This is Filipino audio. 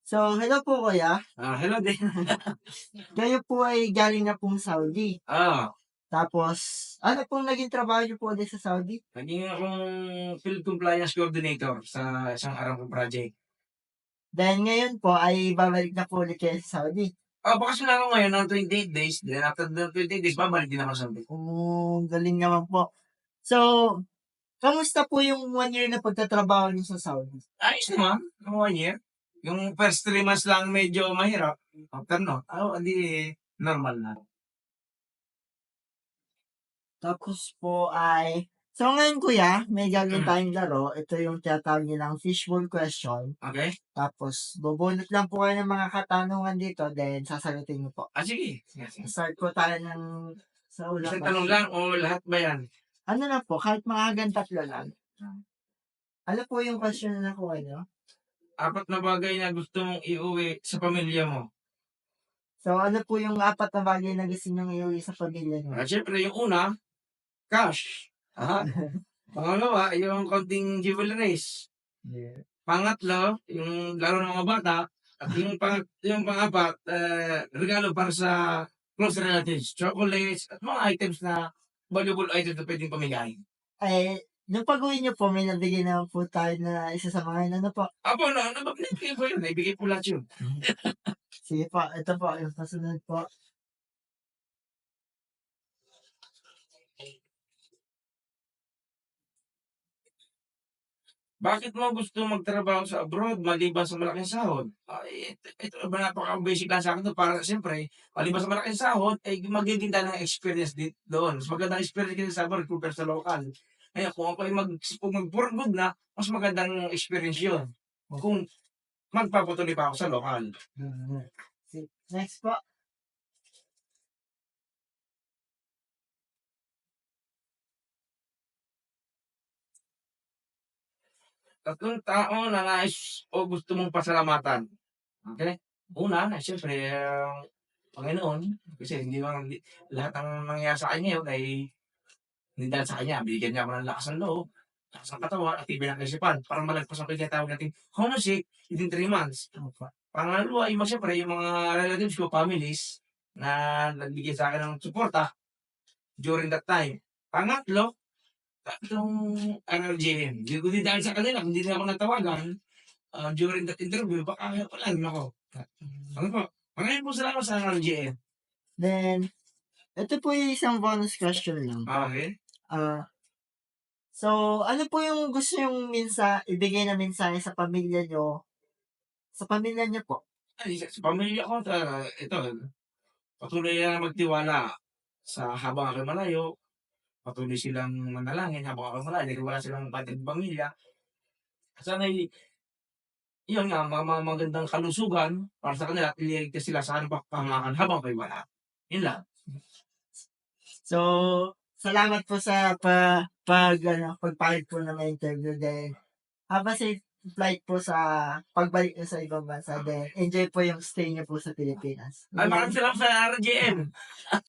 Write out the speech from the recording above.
So, hello po kuya. Hello din. Kayo po ay galing na pong Saudi. Oo, Tapos, ano pong naging trabaho niyo po ulit sa Saudi? naging akong field compliance coordinator sa isang Aramco project. Then ngayon po ay babalik na po ulit kayo sa Saudi. Bakasyon na ako ngayon ng 28 days, then after the 28 days, babalik din ako sa Saudi. Galing naman po. So, kamusta po yung 1 year na pagtatrabaho niyo sa Saudi? Ayos naman, ng 1 year. Yung first 3 months lang medyo mahirap. After no, di normal na. Tapos po ay, so ngayon kuya, may gagawin Mm, tayong laro. Ito yung tinatawag nilang fishbowl question. okay? Tapos, bubunot lang po kayo ng mga katanungan dito, then sasagutin niyo po. Sige. Sige, sige. Start po tayo sa unang Isang tanong lang o lahat ba yan? Ano na po, kahit mga hanggang 3 lang. Ano po yung question na nakuha niyo? 4 na bagay na gusto mong iuwi sa pamilya mo. So, ano po yung 4 na bagay na gusto niyong iuwi sa pamilya niyo? Siyempre, yung una, cash. Pangalawa, yung konting jewelries. Yeah. Pangatlo, yung laro ng mga bata. At yung pang-apat, regalo para sa close relatives. Chocolates at mga items na valuable items na pwedeng pamigay. Nung pag-uwi niyo po, may nabigay naman po tayo na isa sa mga ano po. Naibigay ko yun. Naibigay po lahat yun. Sige po, ito po, yung kasunod po. Bakit mo gusto magtrabaho sa abroad maliban sa malaking sahod? Ito ba napaka-basic lang sa akin to para siyempre, maliban sa malaking sahod, ay magiging tayo ng experience doon. Mas magandang experience kasi sa abroad compared sa local. Kaya kung ako ay for good na, mas magandang experience yun. Kung magpapatuloy pa ako sa lokal. Next po. Tatlong tao na nais o gusto mong pasalamatan. Okay? Una, siyempre, ang Panginoon. Kasi hindi naman lahat ng nangyayari sa akin ngayon ay hindi dahil sa kanya. Binigyan niya ako ng lakas ng loob, lakas ng katawan, at tibay ng kaisipan para malagpas ang tinatawag nating homesick within 3 months. Pangalawa, siyempre, yung mga relatives ko, families, na nagbigay sa akin ng suporta during that time. Pangatlo, tatlong RRJM. Hindi dahil sa kanila, kung hindi na ako natawagan during that interview, baka wala rin ako. Ano po? Maraming po salamat sa RRJM. Then, ito po yung isang bonus question lang. Okay. So, ano po yung gusto yung ibigay na mensahe sa pamilya nyo? Sa pamilya nyo po? Sa pamilya ko, ito, patuloy na magtiwala sa habang ako'y malayo, patuloy silang manalangin habang ako'y malayo, dahil wala silang pamilya. Sana'y, yun nga, magandang kalusugan para sa kanila at iligtas sila sa anumang pamahakan habang ako'y wala. Yun lang. So, salamat po sa pagpalit po ng interview. Then, have a safe flight po sa pagbalik nyo sa ibang bansa. Then, enjoy po yung stay nyo po sa Pilipinas. Maraming salamat sa RJM.